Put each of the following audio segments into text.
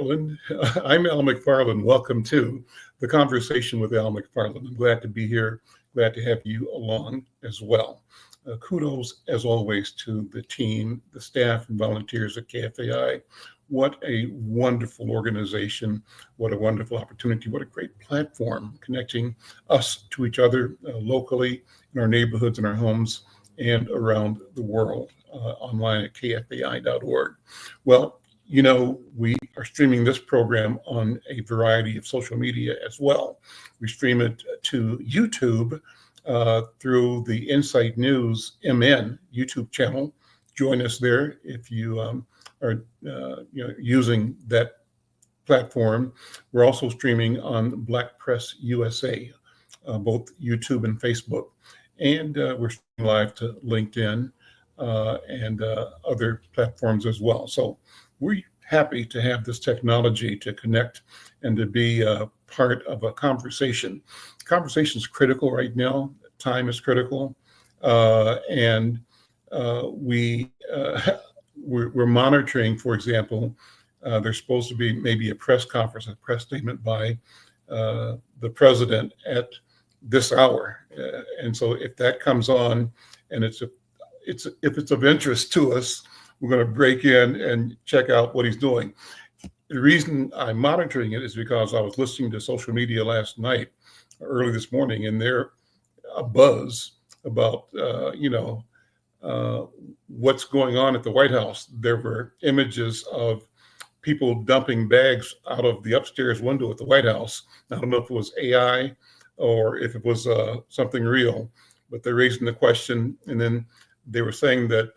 McFarlane. I'm Al McFarlane. Welcome to the conversation with Al McFarlane. I'm glad to be here. Glad to have you along as well. Kudos, as always, to the team, the staff and volunteers at KFAI. What a wonderful organization. What a wonderful opportunity. What a great platform connecting us to each other locally in our neighborhoods, in our homes, and around the world online at kfai.org. Well, you know, we are streaming this program on a variety of social media as well. We stream it to YouTube through the Insight News MN YouTube channel. Join us there if you are using that platform. We're also streaming on Black Press USA, both YouTube and Facebook. And we're streaming live to LinkedIn and other platforms as well. So we're happy to have this technology to connect and to be part of a conversation. Conversation is critical right now. Time is critical. And we're monitoring, for example, there's supposed to be maybe a press conference, a press statement by the president at this hour. And so if that comes on and if it's of interest to us, we're going to break in and check out what he's doing. The reason I'm monitoring it is because I was listening to social media last night, early this morning, and they're a buzz about, what's going on at the White House. There were images of people dumping bags out of the upstairs window at the White House. I don't know if it was AI or if it was something real, but they're raising the question. And then they were saying that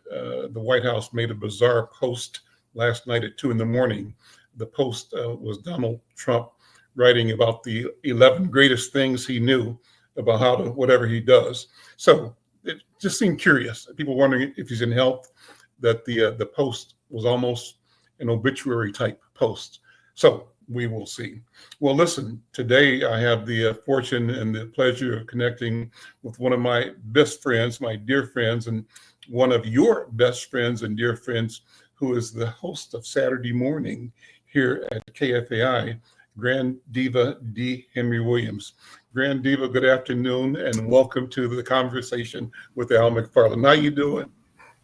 the White House made a bizarre post last night at 2 a.m. The post was Donald Trump writing about the 11 greatest things he knew about how to whatever he does. So it just seemed curious. People wondering if he's in health, that the post was almost an obituary type post. So we will see. Well, listen, today I have the fortune and the pleasure of connecting with one of my best friends, my dear friends, and one of your best friends and dear friends, who is the host of Saturday Morning here at KFAI, Grand Diva Dee Henry Williams. Grand Diva, good afternoon, and welcome to the conversation with Al McFarlane. How you doing?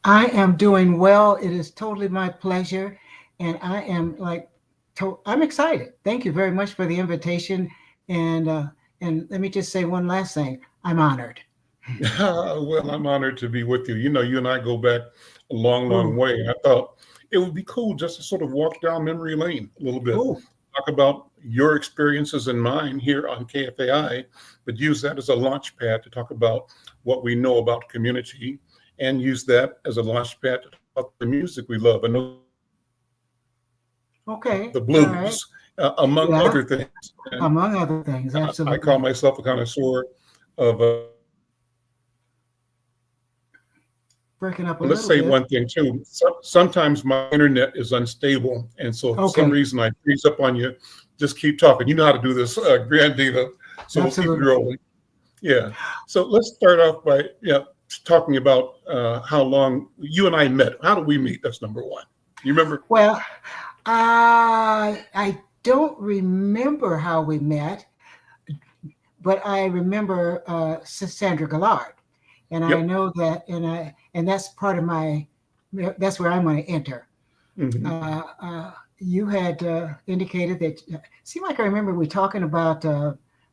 I am doing well. It is totally my pleasure, and I am I'm excited. Thank you very much for the invitation. And let me just say one last thing. I'm honored. Well, I'm honored to be with you. You know, you and I go back a long, long way. I thought it would be cool just to sort of walk down memory lane a little bit, talk about your experiences and mine here on KFAI, but use that as a launch pad to talk about what we know about community and use that as a launch pad to talk about the music we love. I know the blues, among other things. And among other things, absolutely. I call myself a connoisseur of breaking up a let's say one thing too. Sometimes my internet is unstable, and so for some reason I freeze up on you. Just keep talking. You know how to do this, Grand Diva. So we'll keep it rolling. Yeah. So let's start off by talking about how long you and I met. How did we meet? That's number one. You remember? Well, I don't remember how we met, but I remember Sandra Gillard, and I know that, and that's part of that's where I'm going to enter. Mm-hmm. You had indicated that. Seemed like I remember we talking about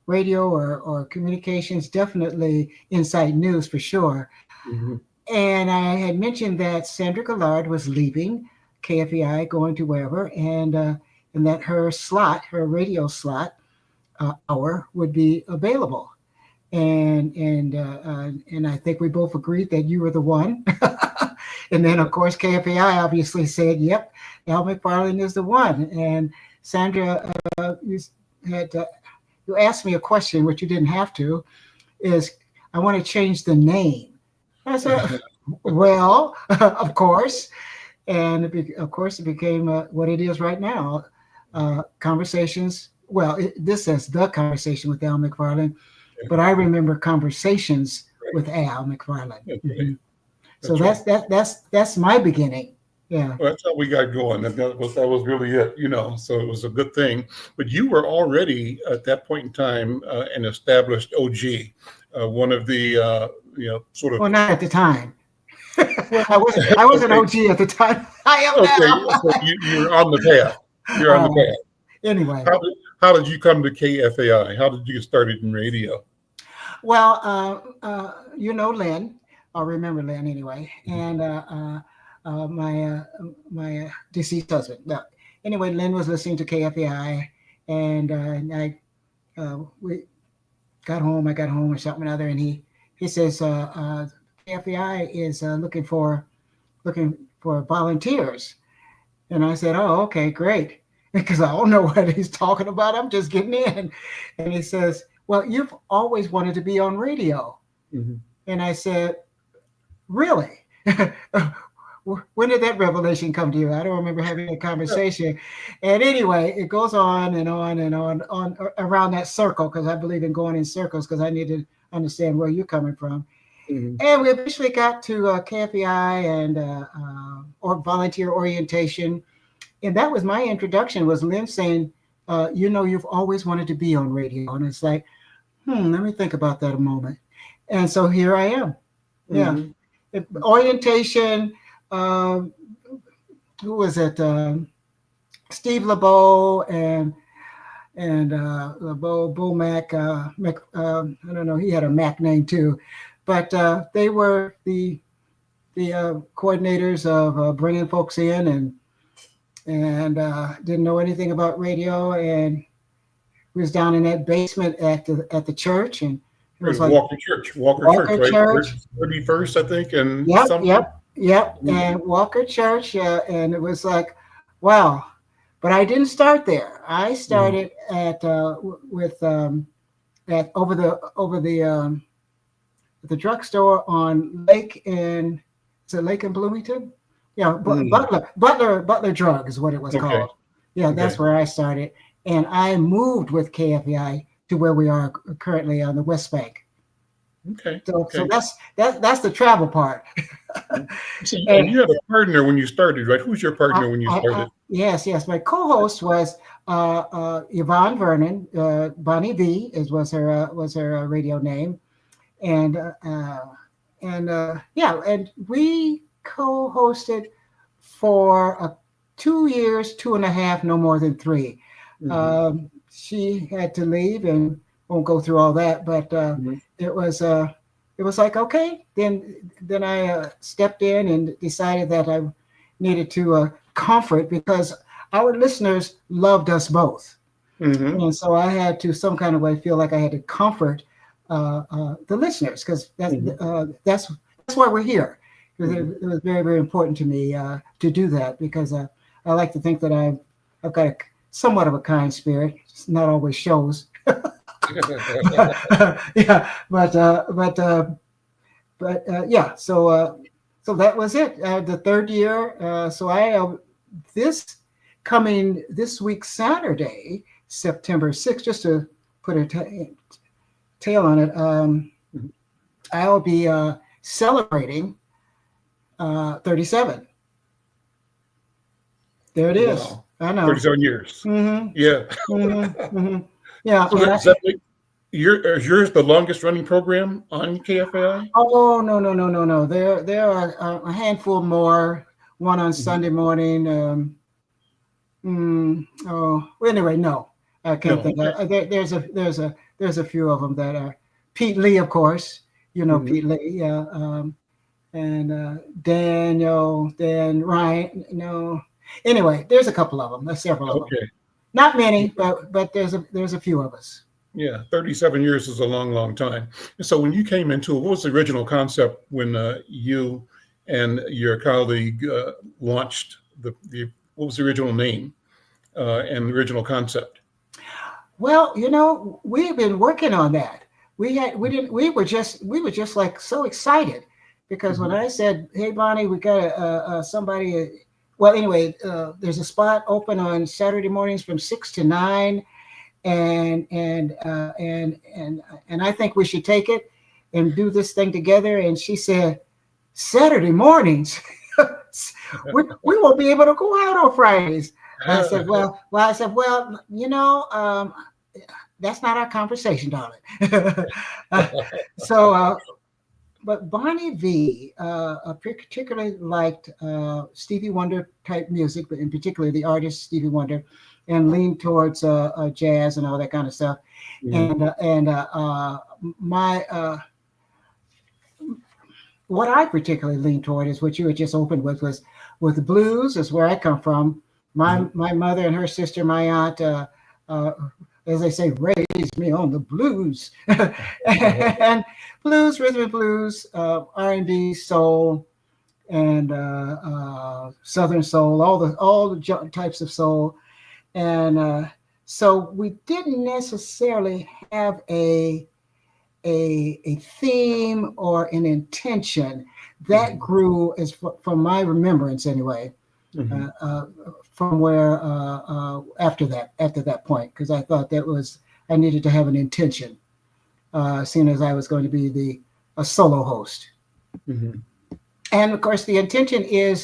radio or communications, definitely Insight News for sure. Mm-hmm. And I had mentioned that Sandra Gillard was leaving KFAI, going to wherever, and that her radio slot hour would be available. And I think we both agreed that you were the one. And then, of course, KFAI obviously said, yep, Al McFarlane is the one. And Sandra, you asked me a question, which you didn't have to, is I want to change the name. I said, well, of course. And of course, it became what it is right now. Conversations. Well, this says the conversation with Al McFarlane, but I remember conversations with Al McFarlane. Mm-hmm. So that's my beginning. Yeah. Well, that's how we got going. That was really it, so it was a good thing. But you were already at that point in time an established OG, one of the, sort of, Well, not at the time. well, I wasn't okay, OG at the time. I am okay. now. So you're on the path. You're on the Uh, path. anyway, How did you come to KFAI? How did you get started in radio? well, Lynn. I remember Lynn anyway, and my deceased husband. But anyway, Lynn was listening to KFAI, and we got home. I got home or something or other, and he says KFAI is looking for volunteers, and I said, oh, okay, great, because I don't know what he's talking about. I'm just getting in, and he says, well, you've always wanted to be on radio, Mm-hmm. and I said, really? When did that revelation come to you? I don't remember having a conversation. And anyway, it goes on and on and on around that circle, because I believe in going in circles, because I need to understand where you're coming from. Mm-hmm. And we eventually got to KFAI and or volunteer orientation. And that was my introduction, was Lynn saying, you've always wanted to be on radio. And it's like, let me think about that a moment. And so here I am. Yeah. Mm-hmm. Orientation. Who was it? Steve LeBeau and LeBeau, Bo Mac. I don't know. He had a Mac name too, but they were the coordinators of bringing folks in, and didn't know anything about radio, and was down in that basement at the church, and it was like Walker Church, right? Church. 31st, I think, and Yep. And Walker Church, and it was like, wow. But I didn't start there. I started at with at over the drugstore on Lake in, is it Lake in Bloomington? Yeah, Butler Drug is what it was called. Yeah, that's where I started, and I moved with KFAI to where we are currently on the West Bank. Okay. So that's the travel part. So you had a partner when you started, right? Who's your partner when you started? Yes. My co-host was Yvonne Vernon. Bonnie V was her radio name, and we co-hosted for 2 years, 2.5, no more than 3. Mm-hmm. She had to leave, and won't go through all that, but it was like, okay, then I stepped in and decided that I needed to comfort, because our listeners loved us both. Mm-hmm. And so I had to some kind of way feel like I had to comfort the listeners, because that's why we're here. It was very, very important to me to do that, because I like to think that I've got somewhat of a kind spirit. It's not always shows. Yeah, but yeah. So that was it. The third year. So I this week Saturday, September 6th, just to put a tail on it. I'll be celebrating 37. There it is. Wow. I know. 37 years. Mm-hmm. Yeah. Mm-hmm. Yeah. So is yours the longest running program on KFAI? Oh, no. There are a handful more. One on Sunday morning. Anyway, no, I can't think. There's a few of them that are Pete Lee, of course. Pete Lee. Yeah. And Dan Ryan. No. Anyway, there's a couple of them. There's several of them. Not many, but there's a few of us. Yeah, 37 years is a long, long time. So when you came into it, what was the original concept when you and your colleague launched what was the original name and the original concept? Well, we've been working on that. We were just like so excited, because when I said, "Hey, Bonnie, we got somebody." Well, anyway, there's a spot open on Saturday mornings from 6 to 9. And I think we should take it and do this thing together. And she said, Saturday mornings. we won't be able to go out on Fridays. I said, well, that's not our conversation, darling. So, but Bonnie V particularly liked Stevie Wonder type music, but in particular the artist Stevie Wonder, and leaned towards jazz and all that kind of stuff. My what I particularly leaned toward is what you had just opened with the blues. Is where I come from. My mother and her sister, my aunt, as they say, raised me on the blues, and blues, rhythm and blues, R&B, soul, and Southern soul, all the types of soul, and so we didn't necessarily have a theme or an intention that grew, as from my remembrance anyway. From where after that point, because I thought I needed to have an intention, seeing as I was going to be a solo host. And of course the intention is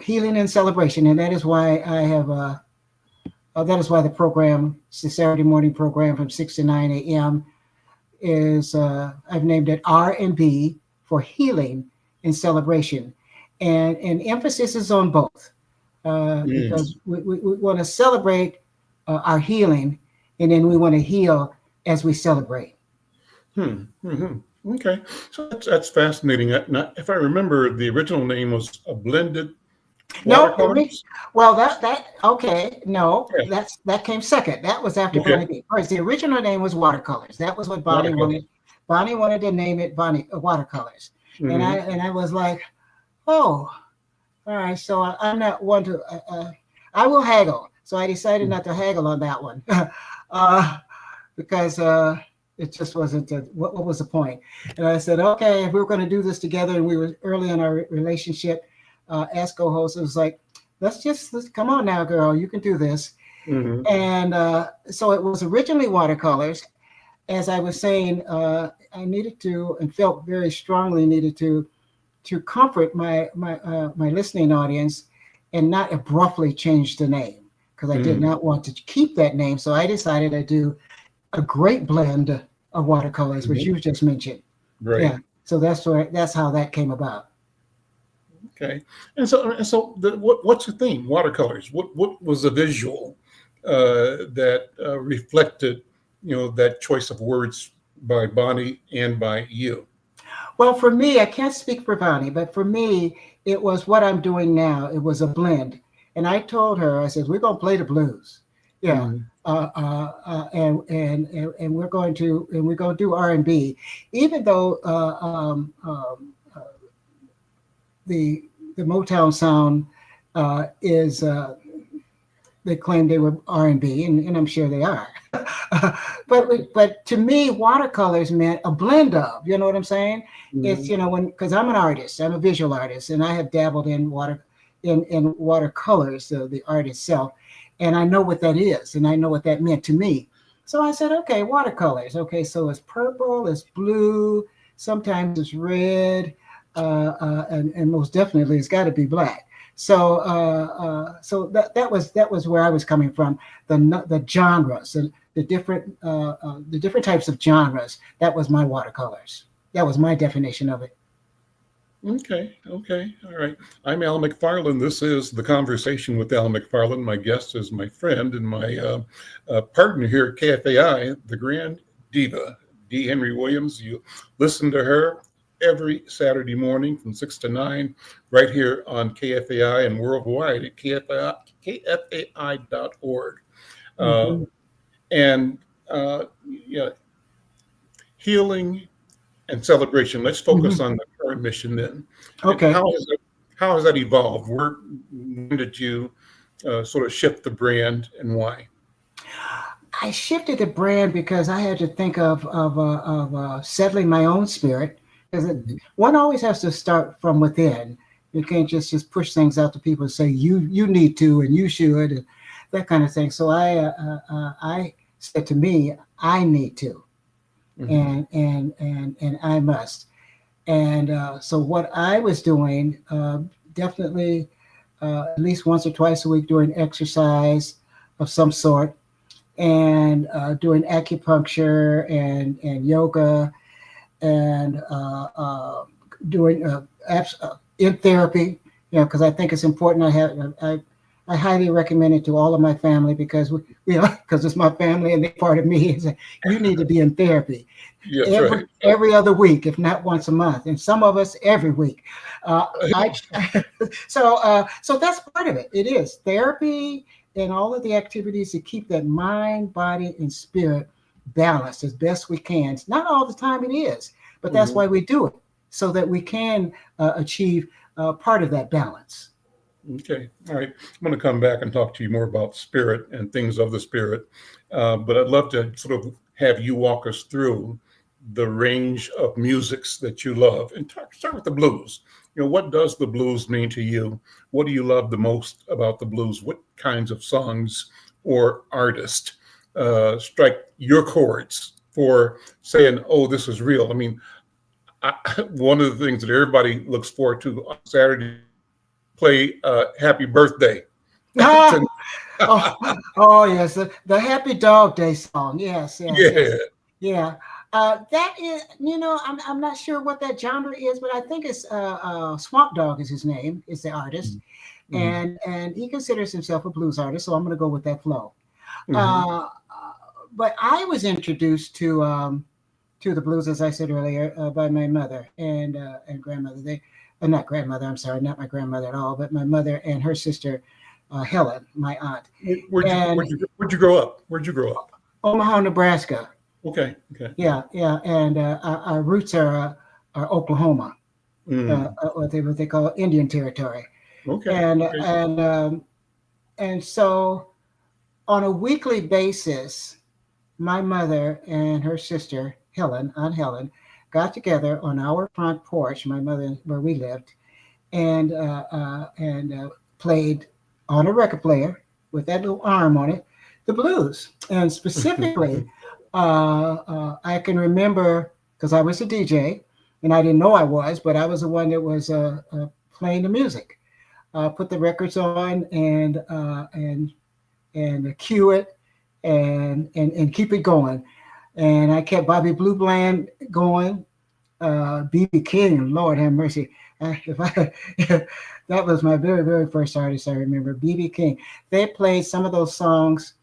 healing and celebration, and that is why I have that is why the program, the Saturday morning program from 6 to 9 a.m. is I've named it R&B for healing and celebration. And emphasis is on both because we want to celebrate our healing, and then we want to heal as we celebrate. Okay, so that's fascinating. Now, if I remember, the original name was a blended watercolors? Well, okay. No, that came second. That was after Bonnie B. First, the original name was watercolors. That was what Bonnie wanted. Bonnie wanted to name it watercolors, and I was like, oh, all right. So I'm not one to. I will haggle. So I decided not to haggle on that one, because it just wasn't. What was the point? And I said, okay, if we were going to do this together, and we were early in our relationship, as co-host, it was like, let's come on now, girl, you can do this. And so it was originally watercolors. As I was saying, I needed to, and felt very strongly needed to comfort my listening audience and not abruptly change the name, because I did not want to keep that name. So I decided to do a great blend of watercolors, which you just mentioned. Right. Yeah. So that's how that came about. Okay. And so what's the theme? Watercolors. What was the visual that reflected, that choice of words by Bonnie and by you? Well, for me, I can't speak for Bonnie, but for me, it was what I'm doing now. It was a blend. And I told her, I said, we're going to play the blues. Yeah. And we're going to do R&B, even though the Motown sound is they claim they were R&B, and I'm sure they are. but to me, watercolors meant a blend of, you know what I'm saying? It's, because I'm an artist, I'm a visual artist, and I have dabbled in watercolors, the art itself, and I know what that is, and I know what that meant to me. So I said, okay, watercolors. Okay, so it's purple, it's blue, sometimes it's red, and most definitely it's got to be black. So that was where I was coming from. The genres and the different types of genres. That was my watercolors. That was my definition of it. Okay. All right. I'm Al McFarlane. This is The Conversation with Al McFarlane. My guest is my friend and my partner here at KFAI, the grand diva, Dee Henry Williams. You listen to her every Saturday morning from 6 to 9 right here on KFAI and worldwide at KFAI.org. Healing and celebration. Let's focus on the current mission then. Okay. How has that evolved? When did you sort of shift the brand, and why? I shifted the brand because I had to think of settling my own spirit. Because one always has to start from within. You can't just push things out to people and say you need to and you should and that kind of thing. So I said to me, I need to, and I must. And so what I was doing, definitely at least once or twice a week, doing exercise of some sort, and doing acupuncture and yoga, and doing in therapy, because I think it's important. I highly recommend it to all of my family, because because it's my family and they're part of me. Is you need to be in therapy Yes, right. every other week, if not once a month, and some of us every week. I so that's part of it. It is therapy and all of the activities to keep that mind, body, and spirit balanced as best we can. It's not all the time it is, but that's why we do it, so that we can achieve part of that balance. Okay. All right. I'm going to come back and talk to you more about spirit and things of the spirit. But I'd love to sort of have you walk us through the range of musics that you love, and start with the blues. What does the blues mean to you? What do you love the most about the blues? What kinds of songs or artists strike your chords for saying, oh, this is real? I mean, one of the things that everybody looks forward to on Saturday, play Happy Birthday. Ah, oh yes, the Happy Dog Day song. Yes, yes, Yeah. yes. Yeah. That is, I'm not sure what that genre is, but I think it's Swamp Dogg is his name, is the artist, Mm-hmm. and he considers himself a blues artist. So I'm going to go with that flow. Mm-hmm. Uh, but I was introduced to the blues, as I said earlier, by my mother and grandmother. They, not grandmother. I'm sorry, not my grandmother at all, but my mother and her sister, Helen, my aunt, and Where'd you grow up? Where'd you grow up? Omaha, Nebraska. Okay. Okay. Yeah, yeah, and our roots are Oklahoma, Mm. what they call Indian Territory, Okay. and Okay. and um, and so on a weekly basis, my mother and her sister Helen, Aunt Helen, got together on our front porch, my mother where we lived, and played on a record player with that little arm on it, the blues, and specifically, I can remember because I was a DJ, and I didn't know I was, but I was the one that was playing the music, put the records on, and cue it, and keep it going. And I kept Bobby Blue Bland going, BB King, Lord have mercy. If I, that was my very, very first artist I remember, BB King. They played some of those songs,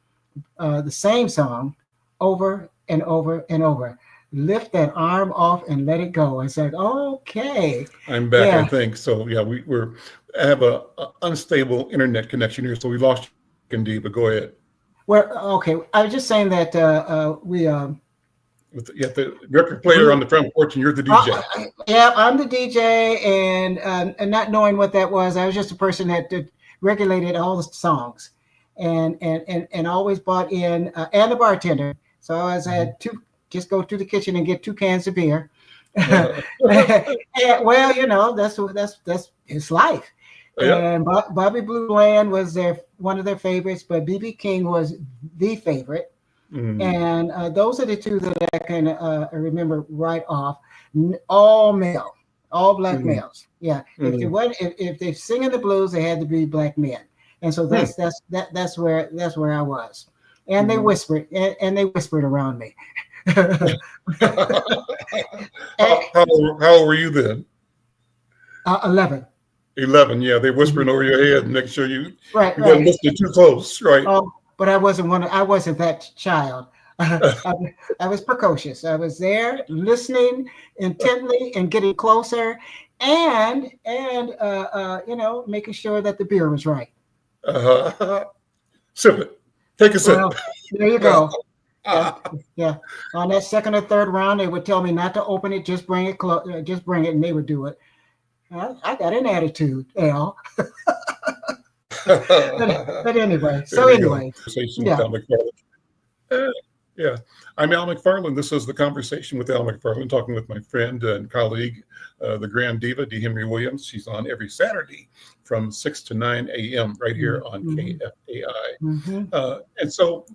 the same song, over and over and over. Lift that arm off and let it go. I said, okay, I'm back, I yeah. think. So yeah, I have a unstable internet connection here, so we lost you, Dee, but go ahead. Okay. I was just saying that You have the record player we on the front porch, and you're the DJ. yeah, I'm the DJ, and not knowing what that was, I was just a person that regulated all the songs, and always bought in, and the bartender. So I always had two. Just go to the kitchen and get 2 cans of beer. Uh, And, well, that's his life. yep. And Bobby Blue Bland was one of their favorites, but BB King was the favorite. Mm. And those are the two that I can remember right off. All male, all black Mm. males. Yeah, Mm. if they're singing the blues, they had to be black men. And so Mm. that's where I was. And they Mm. whispered, and they whispered around me. how, At, how old were you then? 11. 11. Yeah, they Mhm. whispering over your head. Make sure you Right, you wasn't right. listening too close, right? But I wasn't one. I wasn't that child. I, I was precocious. I was there, listening intently and getting closer, and making sure that the beer was right. uh, Sip it. Take a sip. Well, there you go. Yeah, yeah. On that second or third round, they would tell me not to open it. Just bring it close. Just bring it, and they would do it. I got an attitude, Al. But anyway. So There you go. anyway, Conversation with yeah. Al McFarlane. Uh, yeah, I'm Al McFarlane. This is the conversation with Al McFarlane, talking with my friend and colleague, the grand diva, Dee Henry Williams. She's on every Saturday from 6 to 9 a.m. right here on Mm-hmm. KFAI. Mm-hmm. And so,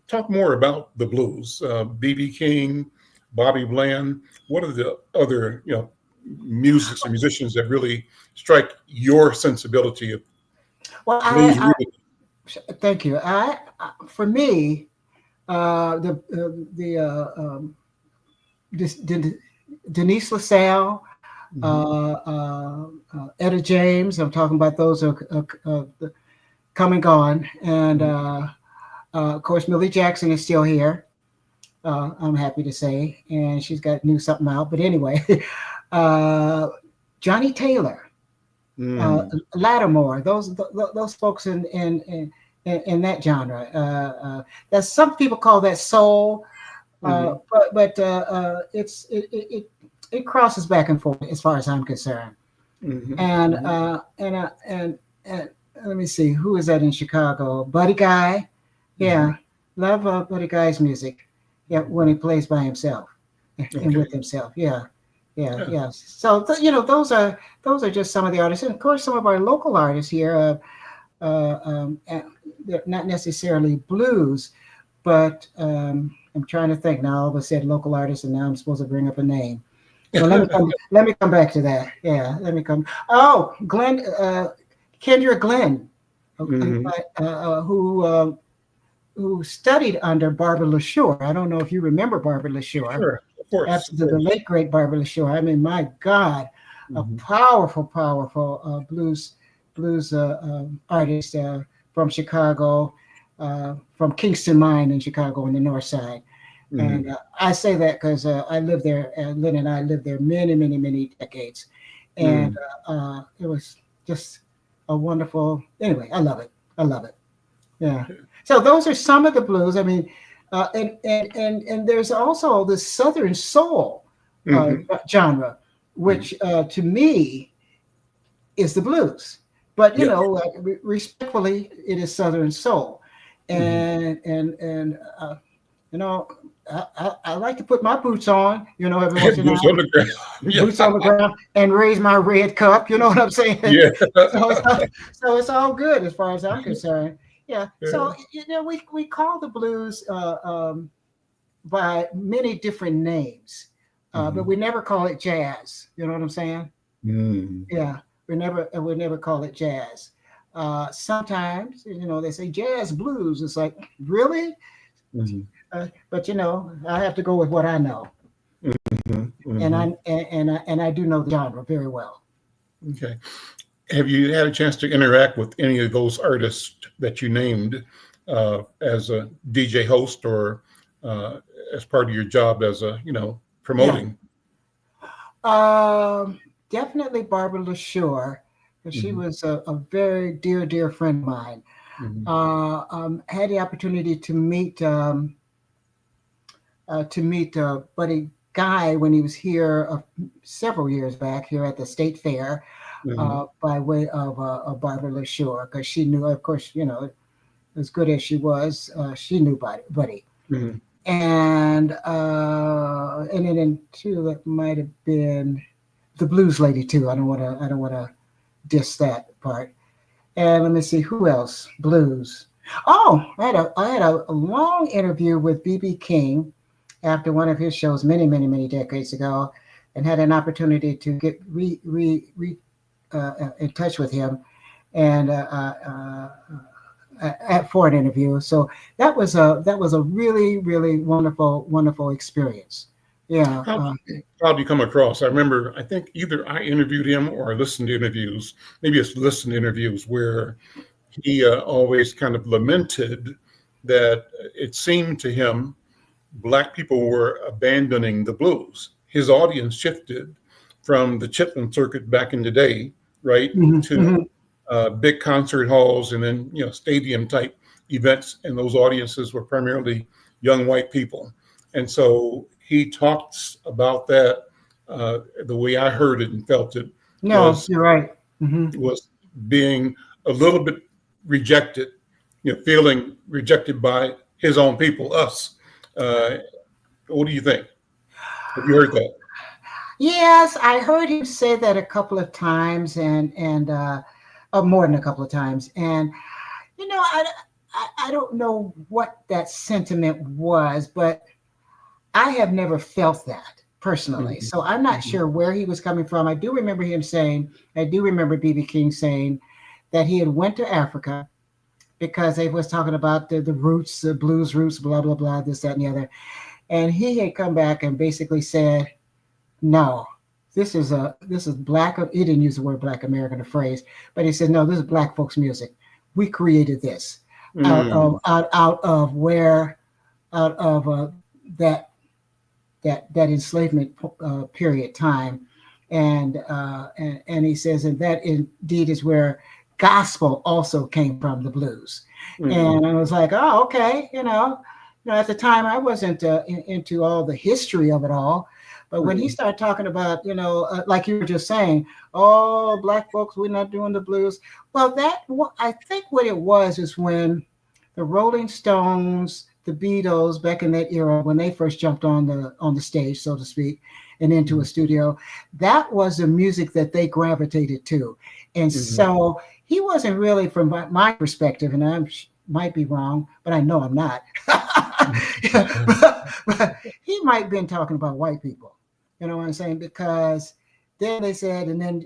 talk more about the blues. BB King, Bobby Bland. What are the other, musics and musicians that really strike your sensibility of Well, blues I rooted? thank you. For me, the Denise LaSalle, Mhm. Etta James. I'm talking about those are come and gone, and Mhm. of course Millie Jackson is still here. I'm happy to say, and she's got new something out. But anyway, uh, Johnny Taylor, Mm. Lattimore, those folks in that genre. That some people call that soul, Mhm. it crosses back and forth as far as I'm concerned. Mhm. And Mhm. and let me see, who is that in Chicago? Buddy Guy, Mhm. yeah, love Buddy Guy's music. Yeah, when he plays by himself and Okay. with himself. Yeah, yeah, Yeah. yeah. So those are just some of the artists, and of course some of our local artists here. They're not necessarily blues, but I'm trying to think now. All of a sudden, local artists, and now I'm supposed to bring up a name. Well, let me come back to that. Yeah, let me come. Oh, Kendra Glenn, Mhm. who studied under Barbara LaShore. I don't know if you remember Barbara LaShore. Sure. Of course. Of After the course. late great Barbara LaShore. I mean, my God, a Mhm. powerful blues artist from Chicago, from Kingston Mine in Chicago on the north side. And Mhm. I say that because I lived there, Lynn and I lived there many decades. And Mm. it was just a wonderful, anyway, I love it. I love it. Yeah. So those are some of the blues. I mean, and there's also the Southern soul Mhm. genre, Mhm. which to me is the blues. But Yeah. respectfully, it is Southern soul, Mhm. and you know, I like to put my boots on, every once in a Boots while, on the ground. Yeah. boots on the ground, and raise my red cup. You know what I'm saying? Yeah. So it's all good as far as I'm concerned. Yeah. So Yeah. we call the blues by many different names, but Mhm. we never call it jazz. You know what I'm saying? Mm. Yeah. We never call it jazz. Sometimes they say jazz blues. It's like, really? Mhm. But I have to go with what I know, Mhm. and Mhm. I do know the genre very well. Okay. Have you had a chance to interact with any of those artists that you named as a DJ host or uh, as part of your job as Yeah. promoting? Um, Definitely Barbara LaShore. She Mhm. was a very dear friend of mine. Mhm. Had the opportunity to meet Buddy Guy when he was here several years back here at the State Fair, Mhm. by way of Barbara LaShore, because she knew, of course, as good as she was, she knew Buddy. Mhm. And then too, that might have been the Blues Lady too. I don't want to diss that part. And let me see who else. Blues. Oh, I had a long interview with BB King after one of his shows many decades ago, and had an opportunity to get in touch with him and for an interview. So that was a really wonderful experience. Yeah. How do you come across? I remember, I think either I interviewed him or I listened to interviews, maybe it's listened to interviews where he always kind of lamented that it seemed to him Black people were abandoning the blues. His audience shifted from the Chitlin circuit back in the day, right, Mhm, to mhm. big concert halls and then stadium type events, and those audiences were primarily young white people. And so he talks about that. The way I heard it and felt it No, was you're right. Hmm. was being a little bit rejected, feeling rejected by his own people, us. Uh, what do you think? Have you heard that? Yes, I heard him say that a couple of times, and more than a couple of times. And I don't know what that sentiment was, but I have never felt that. personally. So I'm not sure where he was coming from. I do remember B.B. King saying that he had went to Africa because they was talking about the roots, the blues roots, blah, blah, blah, this, that, and the other. And he had come back and basically said, no, this is black. He didn't use the word black American, the phrase, but he said, no, this is black folks music. We created this out of that enslavement period time. And he says, and that indeed is where gospel also came from, the blues. And I was like, oh, okay. At the time I wasn't into all the history of it all. But when he started talking about, like you were just saying, oh, black folks, we're not doing the blues. Well, I think what it was is when the Rolling Stones, the Beatles, back in that era, when they first jumped on the stage, so to speak, and into a studio, that was the music that they gravitated to. And so he wasn't really, from my perspective, and I might be wrong, but I know I'm not. but he might have been talking about white people. You know what I'm saying? Because then they said, and then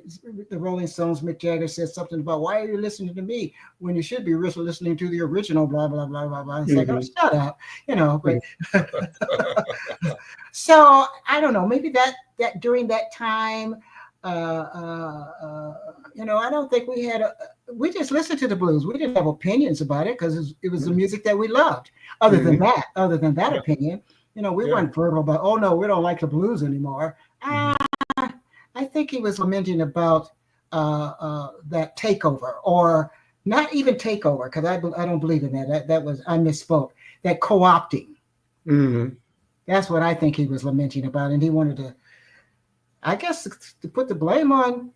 the Rolling Stones, Mick Jagger said something about, why are you listening to me when you should be listening to the original, blah, blah, blah, blah, blah. It's like, oh, shut up, but so I don't know, maybe that during that time, I don't think we just listened to the blues. We didn't have opinions about it because it was the music that we loved. Other than that opinion, we weren't verbal about, oh no, we don't like the blues anymore. I think he was lamenting about that takeover, or not even takeover, because I don't believe in that. That was, I misspoke. That co-opting. That's what I think he was lamenting about, and he wanted to, I guess, to put the blame on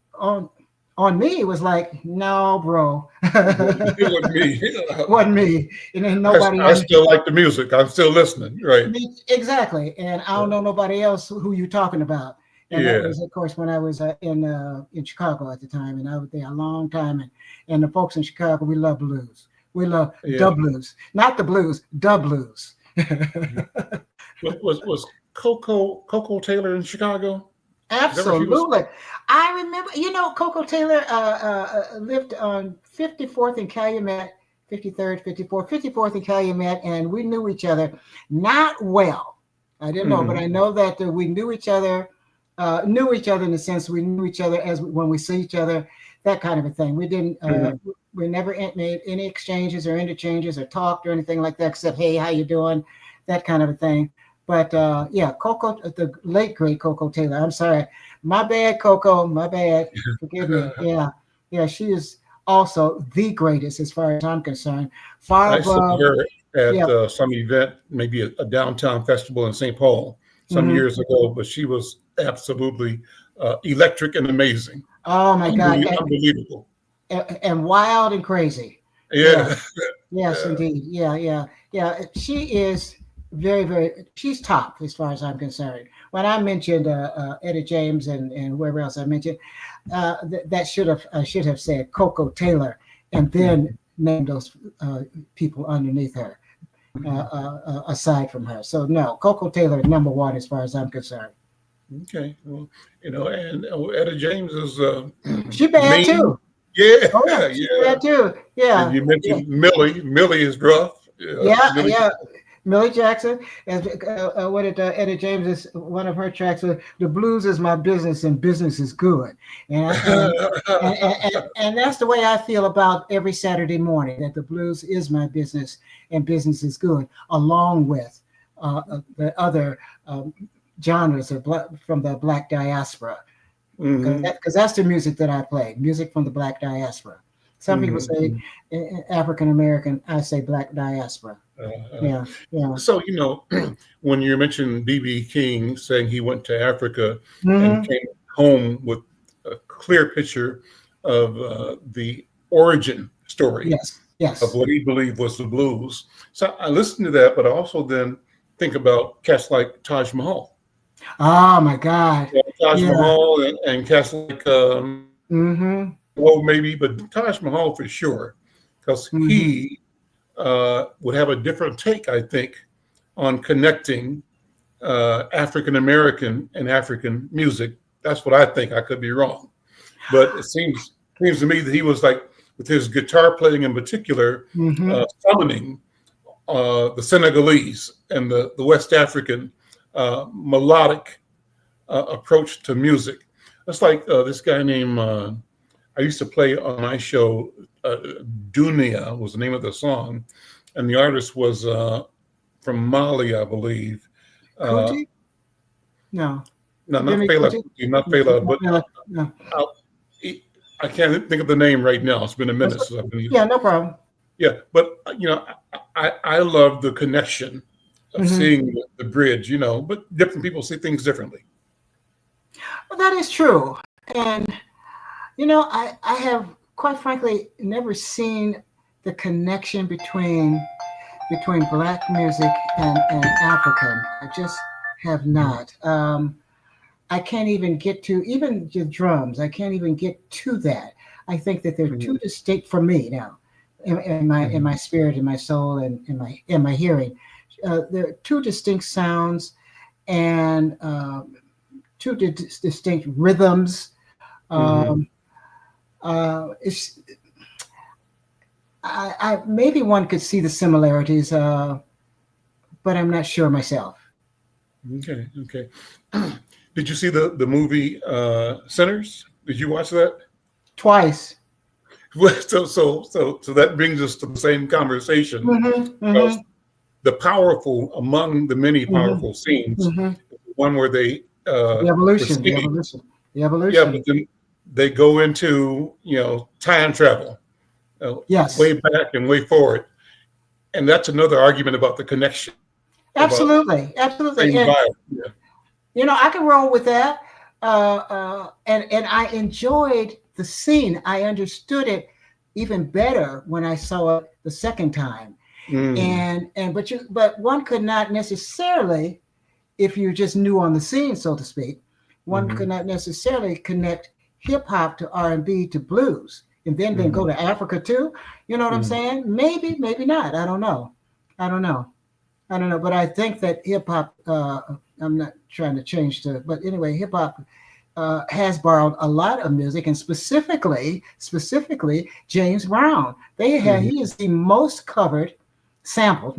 me. It was like, no, bro, it wasn't me. Wasn't me, and then nobody. I still like the music. I'm still listening, right? Exactly, and I don't know nobody else who you're talking about. And that was, of course, when I was in Chicago at the time, and I was there a long time. And the folks in Chicago, we love blues. We love the blues, not the blues, the blues. Was Coco Taylor in Chicago? Absolutely. I remember, Coco Taylor lived on 54th and Calumet, 53rd, 54th and Calumet, and we knew each other not well. I didn't know, but I know that we knew each other in the sense we knew each other when we see each other, that kind of a thing. We didn't, we never made any exchanges or interchanges or talked or anything like that, except, hey, how you doing? That kind of a thing. But Coco, the late great Coco Taylor. I'm sorry, my bad, Coco. My bad. Forgive me. Yeah. She is also the greatest as far as I'm concerned. Far above. I saw her at some event, maybe a downtown festival in St. Paul some years ago, but she was absolutely electric and amazing. Oh my God! Unbelievable. And wild and crazy. Yeah. Yes, indeed. Yeah. She is. Very, very, she's top as far as I'm concerned. When I mentioned Etta James and whoever else I mentioned, I should have said Coco Taylor and then named those people underneath her, aside from her. So no, Coco Taylor number one as far as I'm concerned. Okay, well, and Etta James is she bad too. Yeah, she bad too. Yeah. And you mentioned Millie. Millie is rough. Yeah. Millie Jackson, what did Etta James is one of her tracks? The blues is my business, and business is good, and that's the way I feel about every Saturday morning. That the blues is my business, and business is good, along with the other genres from the Black diaspora, because that's the music that I play. Music from the Black diaspora. Some people say African American. I say Black diaspora. Yeah. So, when you mentioned B.B. King saying he went to Africa and came home with a clear picture of the origin story of what he believed was the blues. So I listened to that, but I also then think about cats like Taj Mahal. Oh, my God. Taj Mahal and cats like, maybe, but Taj Mahal for sure, because he would have a different take, I think, on connecting African American and African music. That's what I think. I could be wrong, but it seems to me that he was like, with his guitar playing in particular, summoning the Senegalese and the West African melodic approach to music. That's like this guy named, I used to play on my show, Dunia was the name of the song, and the artist was from Mali, I believe. Kuti? No. No, not Fela Kuti, not Fela, but no. I can't think of the name right now. It's been a minute since I've been using. Yeah, no problem. Yeah, but I love the connection of seeing the bridge, but different people see things differently. Well, that is true. And, I have, quite frankly, never seen the connection between Black music and African. I just have not. I can't even get to, even the drums, I can't even get to that. I think that they're too distinct for me now, in my spirit, in my soul, and in my hearing. They're two distinct sounds and two distinct rhythms. I maybe one could see the similarities, but I'm not sure myself. Okay. Did you see the movie Sinners? Did you watch that? Twice. So that brings us to the same conversation. The powerful among the many powerful scenes, one where they the evolution. Yeah, but then they go into time travel. Yes. Way back and way forward, and that's another argument about the connection. Absolutely. And, I can roll with that. And I enjoyed the scene. I understood it even better when I saw it the second time. But one could not necessarily, if you just knew on the scene, so to speak, one could not necessarily connect hip hop to R&B to blues, and then go to Africa too. You know what I'm saying? Maybe not. I don't know. But I think that hip hop, I'm not trying to change but anyway, hip hop has borrowed a lot of music, and specifically James Brown. He is the most sampled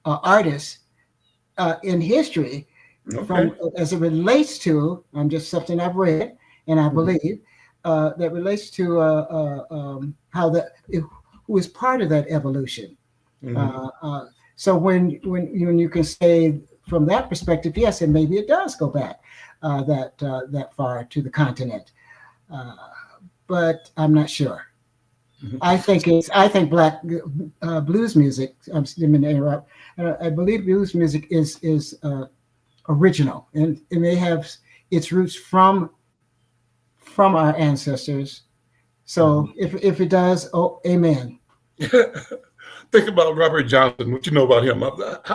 artist in history, from as it relates to, just something I've read and I believe that relates to who is part of that evolution. So when you can say from that perspective, yes, and maybe it does go back that far to the continent, but I'm not sure. I think Black blues music. I'm going to interrupt. I believe blues music is original, and it may have its roots from our ancestors. So if it does, amen. Think about Robert Johnson. What you know about him?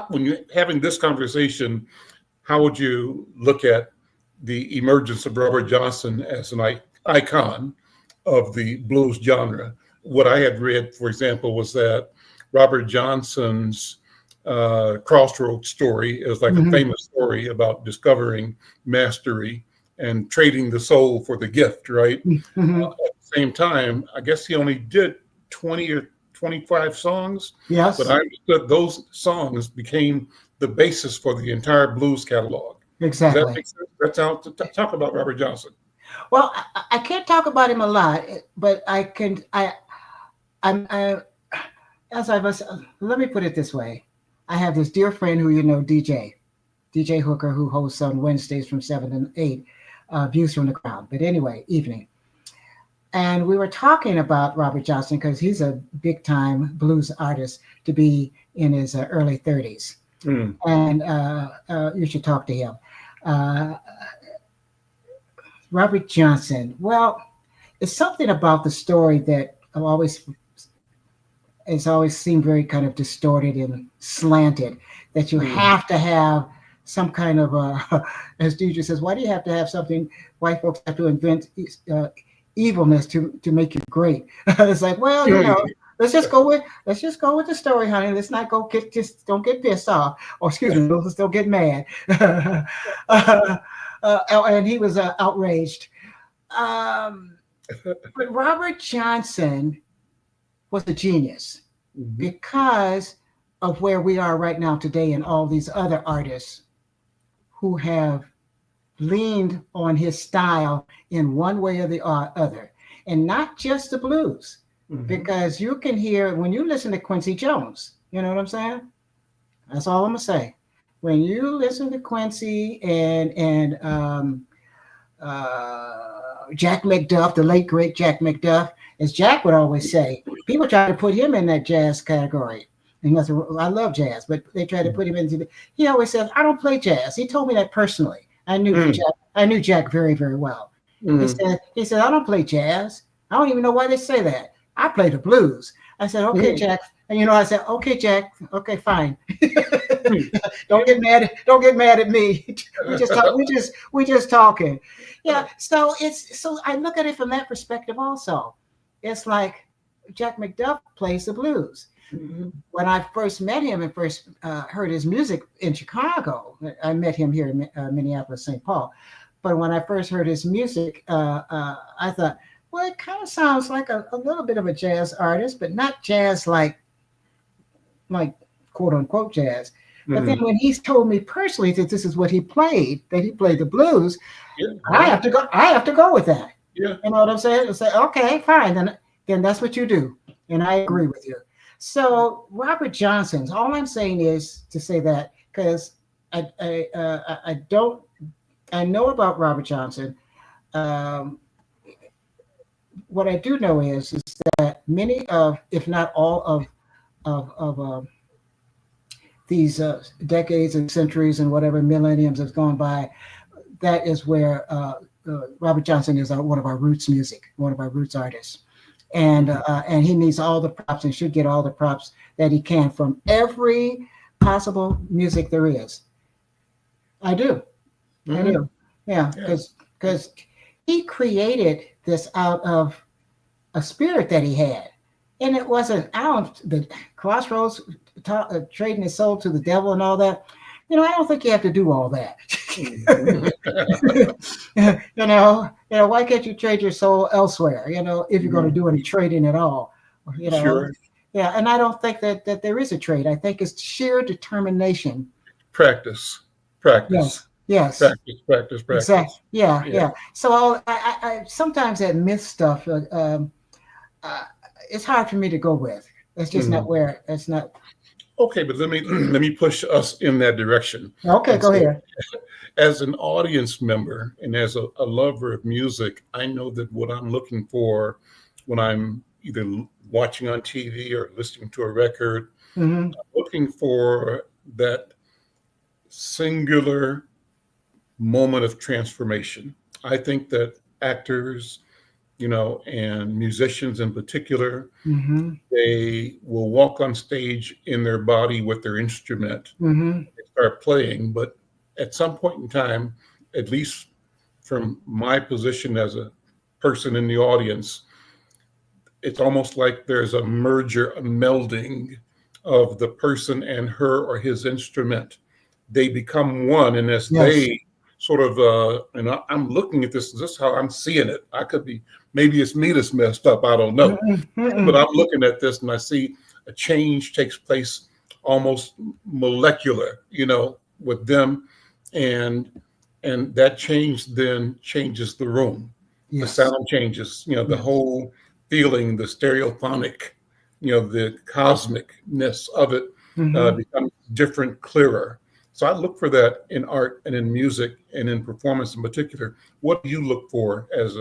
When you're having this conversation, how would you look at the emergence of Robert Johnson as an icon of the blues genre? What I had read, for example, was that Robert Johnson's Crossroads story is like a famous story about discovering mastery and trading the soul for the gift, right? At the same time, I guess he only did 20 or 25 songs. Yes. But I understood those songs became the basis for the entire blues catalog. Exactly. Does that make sense? That's how to talk about Robert Johnson. Well, I can't talk about him a lot, but I can. Let me put it this way. I have this dear friend who DJ Hooker, who hosts on Wednesdays from 7 to 8, Views from the Crowd. But anyway, evening. And we were talking about Robert Johnson because he's a big time blues artist to be in his early 30s. And you should talk to him. Robert Johnson. Well, it's something about the story that it's always seemed very kind of distorted and slanted, that you have to have some kind of as Deidre says, why do you have to have something? White folks have to invent evilness to make you great. It's like, well, let's just go with the story, honey. Let's not go don't get pissed off. Or excuse me, let's don't get mad. And he was outraged. But Robert Johnson was a genius because of where we are right now today, and all these other artists who have leaned on his style in one way or the other, and not just the blues. Because you can hear when you listen to Quincy Jones, you know what I'm saying? That's all I'm gonna say. When you listen to Quincy and Jack McDuff, the late great Jack McDuff, as Jack would always say, people try to put him in that jazz category. And I love jazz, but they try to put him into. He always says, "I don't play jazz." He told me that personally. I knew Jack very, very well. He said, "I don't play jazz. I don't even know why they say that. I play the blues." I said, "Okay, Jack." And I said, "Okay, Jack. Okay, fine. Don't get mad. Don't get mad at me. We just talking." Yeah. So I look at it from that perspective also. It's like Jack McDuff plays the blues. When I first met him and first heard his music in Chicago, I met him here in Minneapolis, St. Paul. But when I first heard his music, I thought, well, it kind of sounds like a little bit of a jazz artist, but not jazz like quote unquote jazz. But then when he's told me personally that this is what he played, that he played the blues, I have to go with that. Yeah. You know what I'm saying? Say, okay, fine, then that's what you do. And I agree with you. So Robert Johnson's, all I'm saying is to say that, because I know about Robert Johnson. What I do know is that many of, if not all of these decades and centuries and whatever millenniums has gone by, that is where Robert Johnson is one of our roots music, one of our roots artists. And he needs all the props and should get all the props that he can from every possible music there is. I do. Yeah, because he created this out of a spirit that he had. And it wasn't out the crossroads, trading his soul to the devil and all that. I don't think you have to do all that. Why can't you trade your soul elsewhere? If you're going to do any trading at all. Sure. Yeah, and I don't think that there is a trade. I think it's sheer determination. Practice. Yes. Practice. Exactly. Yeah. So I sometimes that myth stuff, it's hard for me to go with. It's just not where it's not. Okay, but let me push us in that direction. Okay, go ahead. As an audience member and as a lover of music, I know that what I'm looking for when I'm either watching on TV or listening to a record, I'm looking for that singular moment of transformation. I think that actors, and musicians in particular, they will walk on stage in their body with their instrument and start playing. But at some point in time, at least from my position as a person in the audience, it's almost like there's a merger, a melding of the person and her or his instrument. They become one, and as they sort of, and I'm looking at this is how I'm seeing it. I could be, maybe it's me that's messed up, I don't know. But I'm looking at this and I see a change takes place almost molecular, with them. And that change then changes the room. The sound changes, the whole feeling, the stereophonic, the cosmicness of it becomes different, clearer. So I look for that in art and in music and in performance in particular. What do you look for as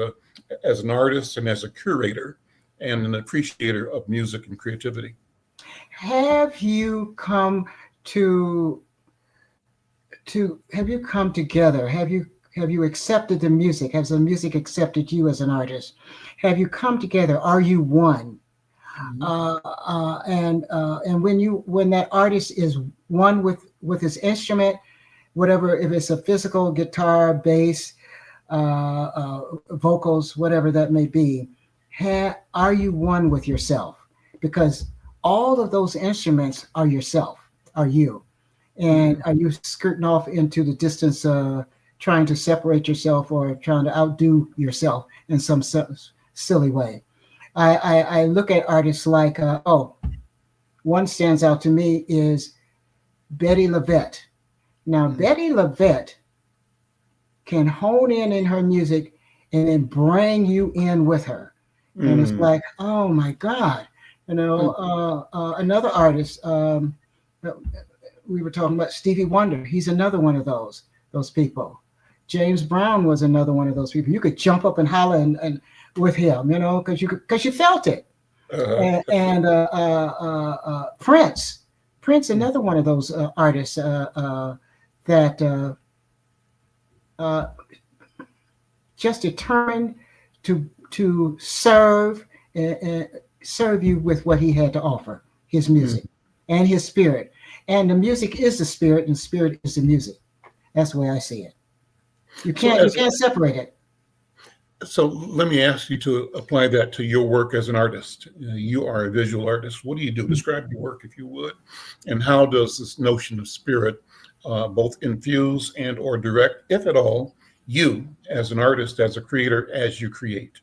an artist and as a curator and an appreciator of music and creativity? Have you come together? Have you accepted the music? Has the music accepted you as an artist? Have you come together? Are you one? And when that artist is one with his instrument, whatever, if it's a physical guitar, bass, vocals, whatever that may be, are you one with yourself? because all of those instruments are yourself, are you. And are you skirting off into the distance, trying to separate yourself or trying to outdo yourself in some silly way? I look at artists like, one stands out to me is Betty LaVette. Now, Betty LaVette can hone in her music and then bring you in with her. And it's like, oh my God. Another artist, we were talking about Stevie Wonder. He's another one of those people. James Brown was another one of those people. You could jump up and holler and with him, because you felt it. And Prince, another one of those artists that just determined to serve you with what he had to offer, his music and his spirit. And the music is the spirit, and the spirit is the music. That's the way I see it. You can't separate it. So let me ask you to apply that to your work as an artist. You are a visual artist. What do you do? Describe your work, if you would. And how does this notion of spirit both infuse and or direct, if at all, you as an artist, as a creator, as you create?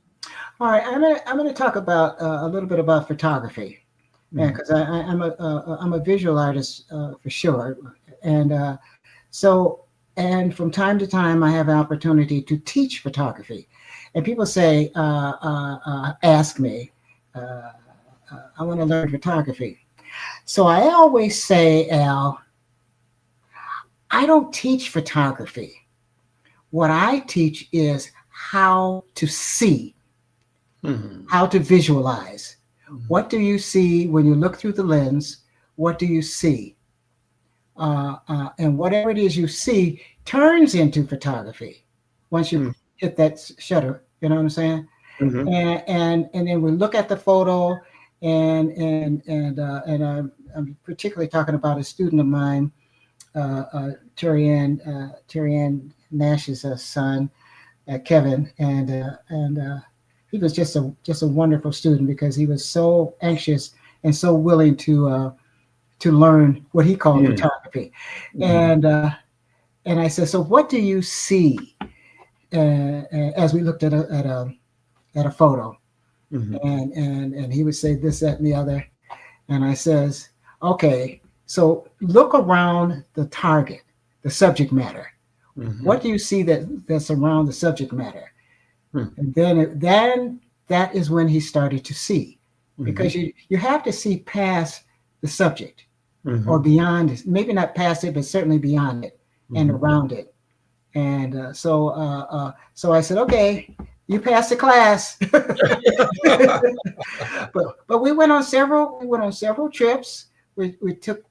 All right, I'm going to talk about a little bit about photography. Because I'm a visual artist for sure, and and from time to time I have an opportunity to teach photography, and people say, ask me, I want to learn photography. So I always say, Al, I don't teach photography. What I teach is how to see, how to visualize. What do you see when you look through the lens? What do you see? And whatever it is you see turns into photography once you hit that shutter. You know what I'm saying? And then we look at the photo, and I'm particularly talking about a student of mine, Terry Ann Nash's son, Kevin, and he was just a wonderful student because he was so anxious and so willing to learn what he called photography. And I said, so what do you see as we looked at a photo? And he would say this, that, and the other. And I says, okay, so look around the target, the subject matter. What do you see that's around the subject matter? And then that is when he started to see, because you have to see past the subject or beyond it, maybe not past it, but certainly beyond it and around it. And so I said, okay, you passed the class. but we went on several trips. We took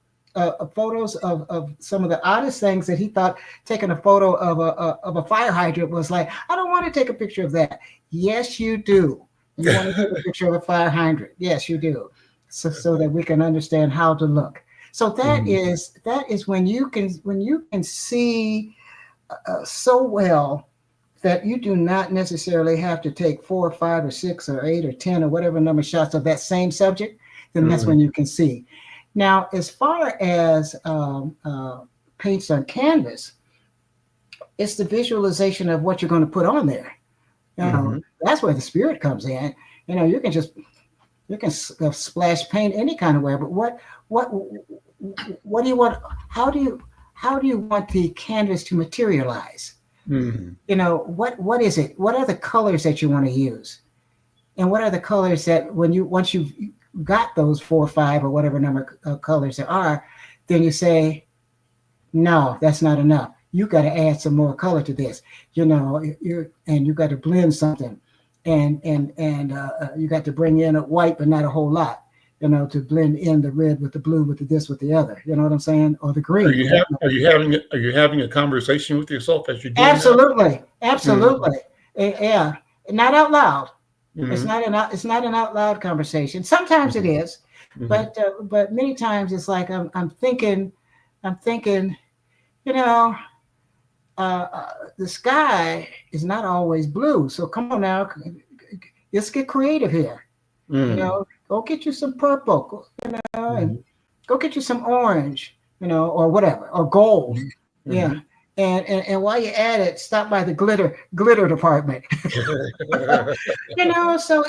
photos of some of the oddest things that he thought taking a photo of a fire hydrant was like. I don't want to take a picture of that. Yes, you do. You want to take a picture of a fire hydrant? Yes, you do. So that we can understand how to look. So that is when you can see so well that you do not necessarily have to take 4 or 5 or 6 or 8 or 10 or whatever number of shots of that same subject. Then that's when you can see. Now, as far as paints on canvas, it's the visualization of what you're going to put on there. That's where the spirit comes in. You can splash paint any kind of way. But what do you want? How do you want the canvas to materialize? What is it? What are the colors that you want to use? And what are the colors that once you've got those 4 or 5 or whatever number of colors there are, then you say, no, that's not enough. You got to add some more color to this, and you got to blend something, and you got to bring in a white, but not a whole lot, to blend in the red with the blue, with the this, with the other. You know what I'm saying? Or the green. Are you having a conversation with yourself as you're doing Absolutely. Yeah, not out loud. It's not an out loud conversation. Sometimes it is, but many times it's like I'm thinking, the sky is not always blue. So come on now, let's get creative here. Go get you some purple, and Mhm. go get you some orange, or whatever, or gold. Mhm. Yeah. Mhm. And while you're at it, stop by the glitter department. So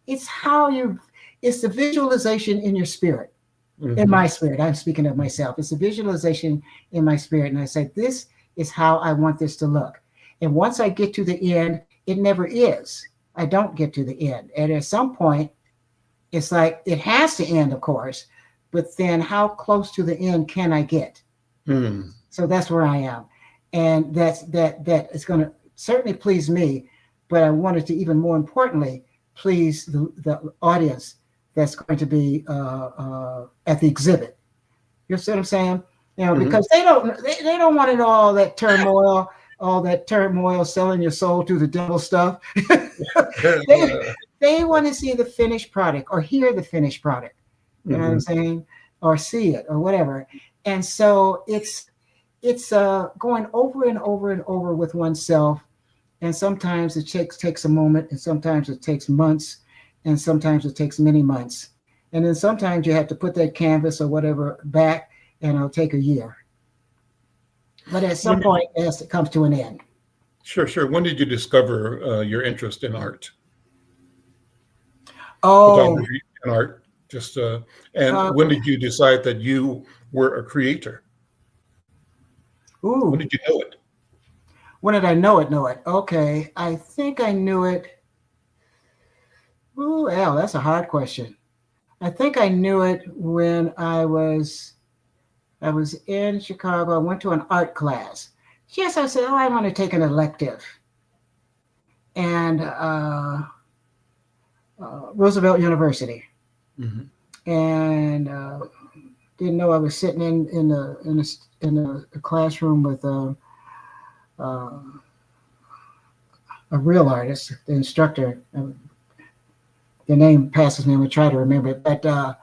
it's how it's the visualization in your spirit. In my Mhm. spirit, I'm speaking of myself. It's a visualization in my spirit. And I say, this is how I want this to look. And once I get to the end, it never is. I don't get to the end. And at some point, it's like it has to end, of course. But then how close to the end can I get? Mhm. So that's where I am. And that is going to certainly please me. But I wanted to even more importantly please the audience that's going to be at the exhibit. You see what I'm saying? Mhm. Because they don't want it all that turmoil, selling your soul to the devil stuff. they they want to see the finished product or hear the finished product. You know what I'm Mhm. saying? Or see it or whatever. And so it's going over and over and over with oneself. And sometimes it takes a moment, and sometimes it takes months, and sometimes it takes many months. And then sometimes you have to put that canvas or whatever back, and it'll take a year. But at some When did you, point, it comes to an end. sure, sure. When did you discover your interest in art, Oh, photography and art? Just and uh, when did you decide that you were a creator? When ooh, did you know it? when did I know it? Know it? Okay, I think I knew it. Ooh, Al, that's a hard question. I think I knew it when I was in Chicago. I went to an art class. Yes, I said, oh, I want to take an elective. And Roosevelt University. Mhm. And didn't know I was sitting in a classroom with uh, a real artist, the instructor. The name passes me. I'm going to try to remember it. But I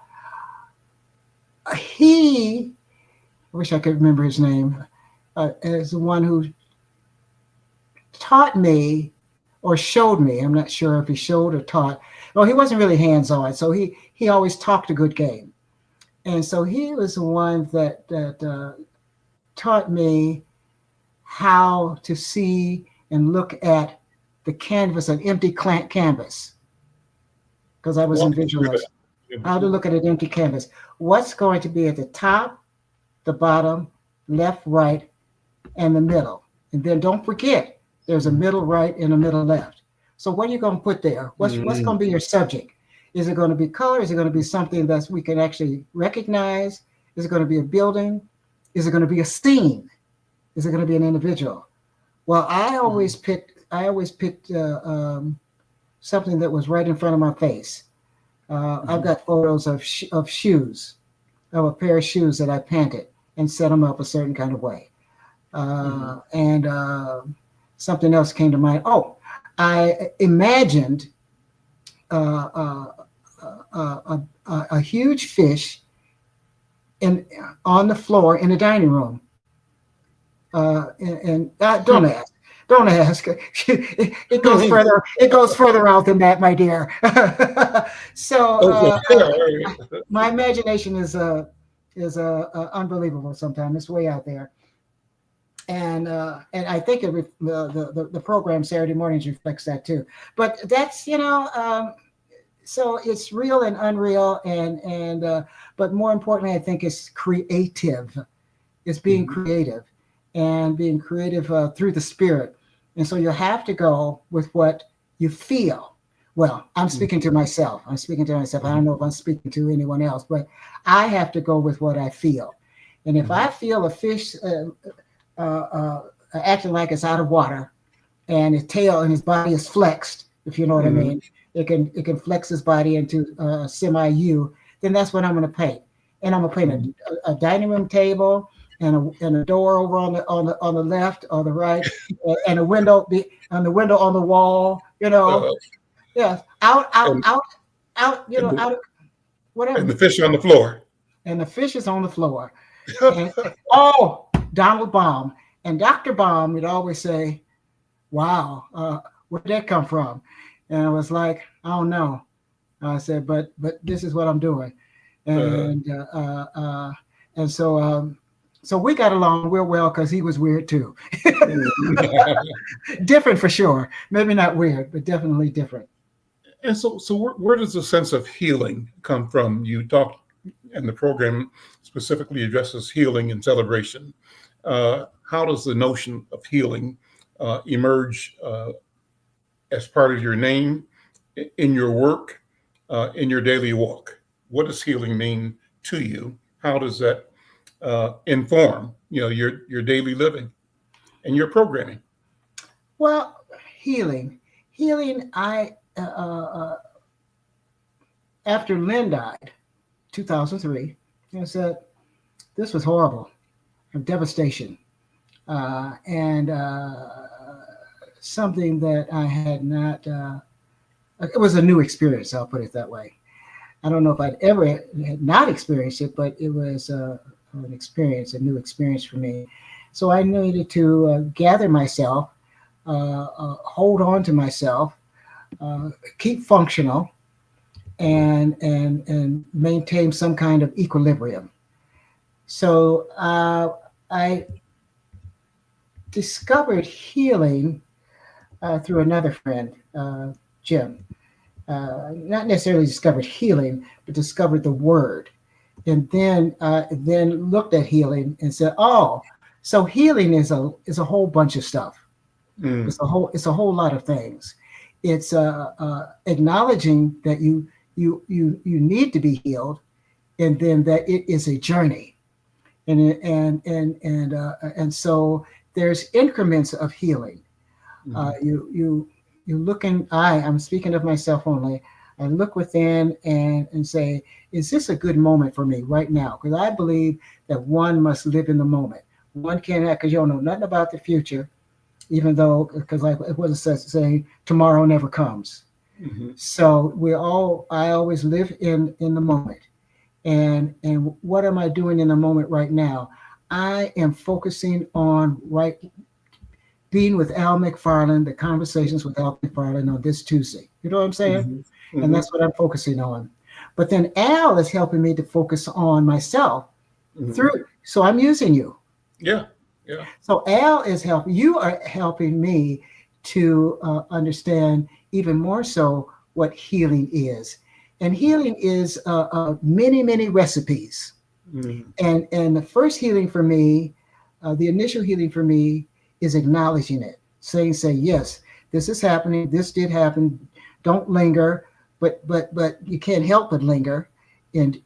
wish I could remember his name, is the one who taught me or showed me. I'm not sure if he showed or taught. Well, he wasn't really hands on, so he always talked a good game, and so he was the one that taught me how to see and look at the canvas, an empty canvas, because I was in Walk me through visuals. that. How to look at an empty canvas. What's going to be at the top, the bottom, left, right, and the middle. And then don't forget, there's a middle right and a middle left. So what are you going to put there? What's Mhm. going to be your subject? Is it going to be color? Is it going to be something that we can actually recognize? Is it going to be a building? Is it going to be a scene? Is it going to be an individual? Well, I always picked something that was right in front of my face. I've Mhm. got photos of shoes, of a pair of shoes that I painted and set them up a certain kind of way. Mhm. And something else came to mind. Oh, I imagined uh, uh, a huge fish in on the floor in the dining room. And don't ask. Don't ask. It goes Mhm. further. It goes further out than that, my dear. So Okay. All right. my imagination is unbelievable. Sometimes it's way out there, and I think the program Saturday mornings reflects that too. But that's so it's real and unreal, and but more importantly, I think it's creative. It's being Mhm. creative, and being creative through the spirit. And so you have to go with what you feel. Well, I'm Mhm. speaking to myself. I'm speaking to myself. I Mhm. don't know if I'm speaking to anyone else, but I have to go with what I feel. And if I Mhm. feel a fish acting like it's out of water, and his tail and his body is flexed, if you know what I Mhm. mean. It can flex his body into semi U. Then that's what I'm going to paint. And I'm going to paint Mhm. a dining room table and a door over on the left or the right, and a window on the window on the wall. Uh, Yeah, out out and out out. and the, Out and whatever. the fish on the floor. And the fish is on the floor. And oh, Donald Baum and Dr. Baum would always say, wow, where did that come from? And I was like, I don't know. I said, but this is what I'm doing, Uh, and uh, uh, and so we got along real well because he was weird too. Different for sure. Maybe not weird, but definitely different. and so where does the sense of healing come from? You talked, and the program specifically addresses healing and celebration. How does the notion of healing emerge as part of your name, in your work, in your daily walk? What does healing mean to you? How does that inform, your daily living and your programming? Well, healing, healing. After Lynn died, 2003, I said this was horrible, devastation, and something that I had not. It was a new experience. I'll put it that way. I don't know if I'd ever had not experienced it, but it was an experience, a new experience for me. So I needed to gather myself, hold on to myself, keep functional, and maintain some kind of equilibrium. So I discovered healing through another friend, Jim. Not necessarily discovered healing, but discovered the word, and then looked at healing and said, "Oh, so healing is a whole bunch of stuff. Mm, It's a whole lot of things. It's acknowledging that you need to be healed, and then that it is a journey, and so there's increments of healing. mhm, You look in. I'm speaking of myself only. I look within and say, is this a good moment for me right now? Because I believe that one must live in the moment. One can't, because you don't know nothing about the future, even though, because like it was saying, tomorrow never comes. mhm, So I always live in the moment. And what am I doing in the moment right now? I am focusing on being with Al McFarlane, the conversations with Al McFarlane on this Tuesday. You know what I'm saying? mhm, And mhm, that's what I'm focusing on. But then Al is helping me to focus on myself mhm. through. So I'm using you. Yeah, yeah. So Al is helping. You are helping me to understand even more so what healing is. And healing is many, many recipes. Mm, And the first healing for me, the initial healing for me, is acknowledging it, say yes, this is happening, this did happen. Don't linger, but you can't help but linger and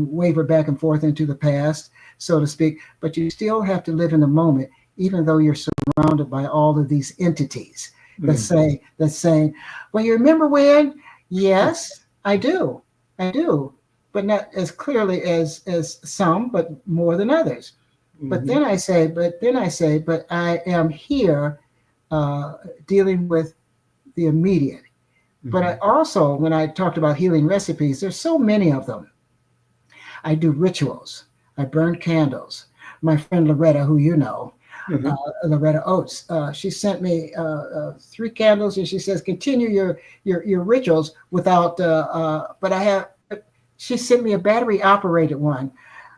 waver back and forth into the past, so to speak. But you still have to live in the moment, even though you're surrounded by all of these entities mm, that's saying, well, you remember when? Yes, I do. I do, but not as clearly as some, but more than others. But mhm, then I say, but I am here uh, dealing with the immediate. But I mhm, also, when I talked about healing recipes, there's so many of them. I do rituals. I burn candles. My friend Loretta, who you know, uh, mhm. Loretta Oates, she sent me 3 candles, and she says, continue your rituals without. But I have. She sent me a battery operated one.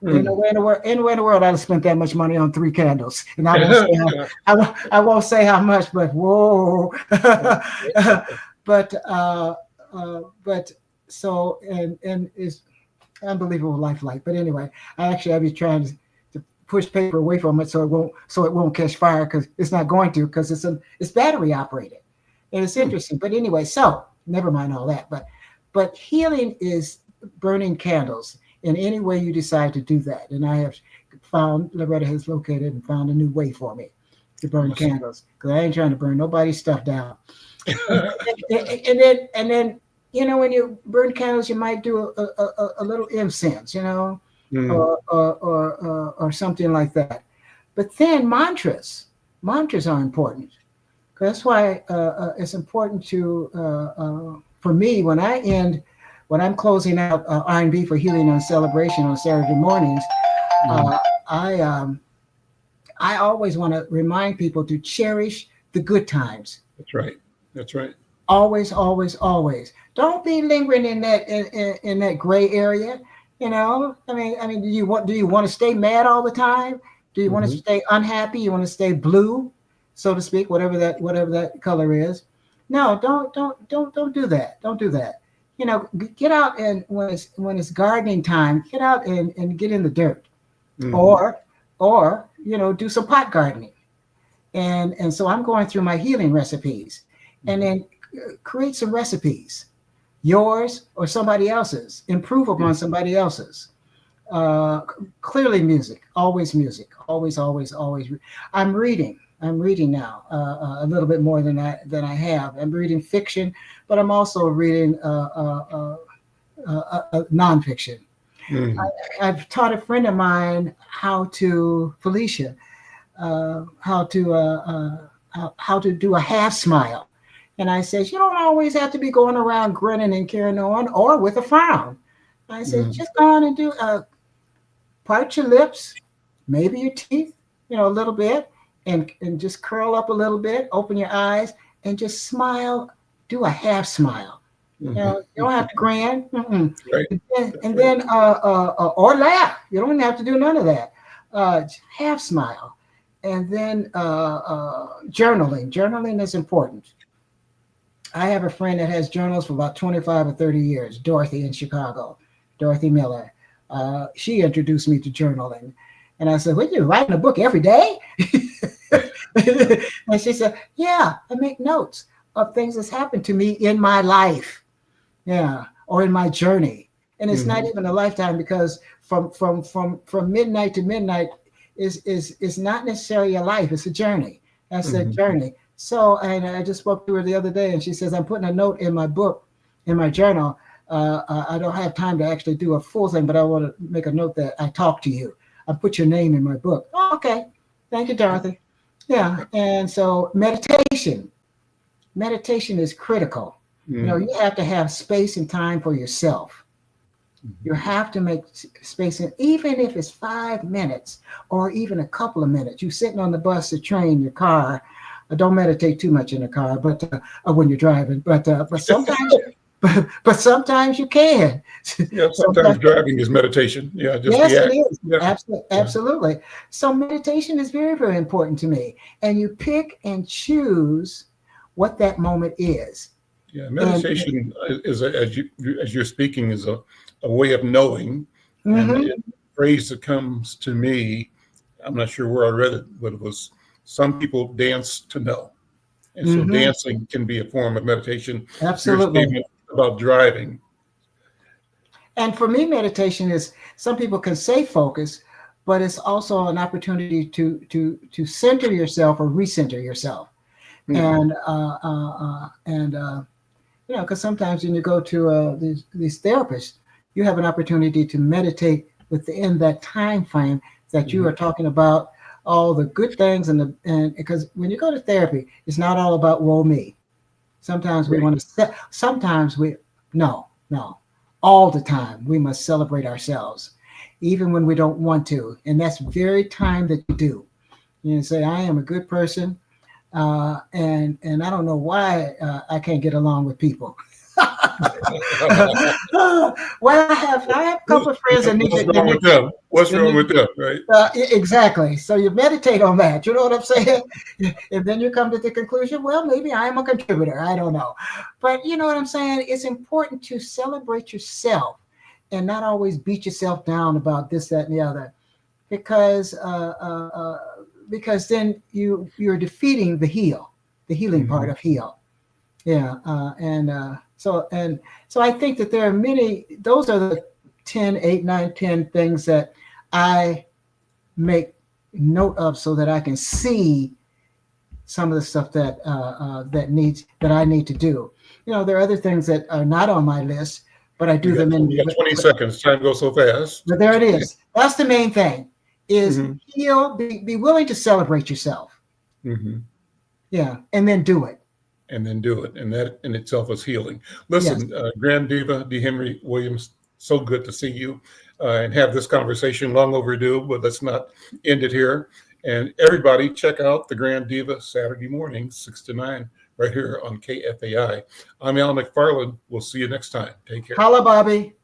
Ain't no Mm. way in the world, anywhere in the world I'd have spent that much money on 3 candles. And I won't say I won't say how much, but whoa. But so and it's unbelievable lifelike. But anyway, I'll be trying to push paper away from it so it won't catch fire, because it's not going to, because it's battery operated. And it's Mm. interesting. But anyway, so never mind all that. But healing is burning candles in any way you decide to do that. And I have found, Loretta has located and found a new way for me to burn Awesome. candles, because I ain't trying to burn nobody's stuff down. And then when you burn candles, you might do a little incense, Mm, or something like that. But then mantras are important. That's why it's important for me, when I'm closing out R&B for Healing and Celebration on Saturday mornings. mm. uh, I always want to remind people to cherish the good times. That's right. That's right. Always, always, always. Don't be lingering in that in that gray area. I mean, do you want to stay mad all the time? Do you want to Hmm. stay unhappy? You want to stay blue, so to speak, whatever that color is. No, don't do that. Don't do that. Get out, and when it's gardening time, get out and get in the dirt, Hmm. or do some pot gardening. And so I'm going through my healing recipes, and then create some recipes, yours or somebody else's. Improve upon somebody else's. Uh, Clearly, music, always, always, always. I'm reading. I'm reading now a little bit more than I have. I'm reading fiction, but I'm also reading nonfiction. Hmm. I've taught a friend of mine Felicia, how to do a half smile. And I said, you don't always have to be going around grinning and carrying on or with a frown. I said, Hmm. just go on and part your lips, maybe your teeth, a little bit, and just curl up a little bit, open your eyes, and just smile. Do a half smile. Hmm. You don't have to grin. Mm-mm. Right. And That's right. then or laugh. You don't even have to do none of that. Half smile. And then journaling. Journaling is important. I have a friend that has journals for about 25 or 30 years, Dorothy in Chicago, Dorothy Miller. She introduced me to journaling. And I said, what, you writing a book every day? And she said, yeah, I make notes of things that's happened to me in my life. Yeah, or in my journey. And it's not Hmm. even a lifetime, because from midnight to midnight is not necessarily a life, it's a journey. That's a Hmm. journey. So, and I just spoke to her the other day, and she says, I'm putting a note in my book, in my journal. I don't have time to actually do a full thing, but I want to make a note that I talked to you. I put your name in my book. Oh, okay. Thank you, Dorothy. Yeah. And so meditation is critical. Hmm. You have to have space and time for yourself. You have to make space, and even if it's 5 minutes or even a couple of minutes, you sitting on the bus, the train, your car. Don't meditate too much in the car, but when you're driving. But sometimes, but sometimes you can. Yeah, sometimes Sometimes, driving is meditation. Yeah, just yes, the it act. is. Yeah. Absolutely, Yeah. absolutely. So meditation is very, very important to me, and you pick and choose what that moment is. Yeah, And meditation is as you're speaking is a way of knowing, and mhm, a phrase that comes to me. I'm not sure where I read it, but it was some people dance to know, and so mhm, dancing can be a form of meditation. Your absolutely. statement about driving. And for me, meditation is, some people can say focus, but it's also an opportunity to center yourself or recenter yourself. Hmm. And because sometimes when you go to these therapists, you have an opportunity to meditate within that time frame that you Hmm. are talking about all the good things, and because when you go to therapy, it's not all about woe me. Sometimes we Right. want to set. Sometimes we no, no. All the time we must celebrate ourselves, even when we don't want to, and that's very time that you do. You say, "I am a good person," and I don't know why I can't get along with people. Well, I have a couple of friends that need What's to. They wrong need, with them? What's they wrong need with them? Right. exactly. So you meditate on that. You know what I'm saying? And then you come to the conclusion, well, maybe I am a contributor. I don't know. But you know what I'm saying? It's important to celebrate yourself and not always beat yourself down about this, that, and the other, because because then you're defeating the healing part Hmm. of heal. Yeah, and so I think that there are many. Those are the 10, 8, 9, 10 things that I make note of, so that I can see some of the stuff that I need to do. There are other things that are not on my list, but I do them We got 20 seconds. Time goes so fast. but there it is. That's the main thing: is Hmm. heal. Be willing to celebrate yourself. Hmm. Yeah, and then do it. And then do it. And that in itself is healing. Yes. Listen, Grand Diva, Dee Henry Williams, so good to see you and have this conversation. Long overdue, but let's not end it here. And everybody, check out the Grand Diva Saturday morning, 6 to 9, right here on KFAI. I'm Al McFarlane. We'll see you next time. Take care. Holla, Bobby.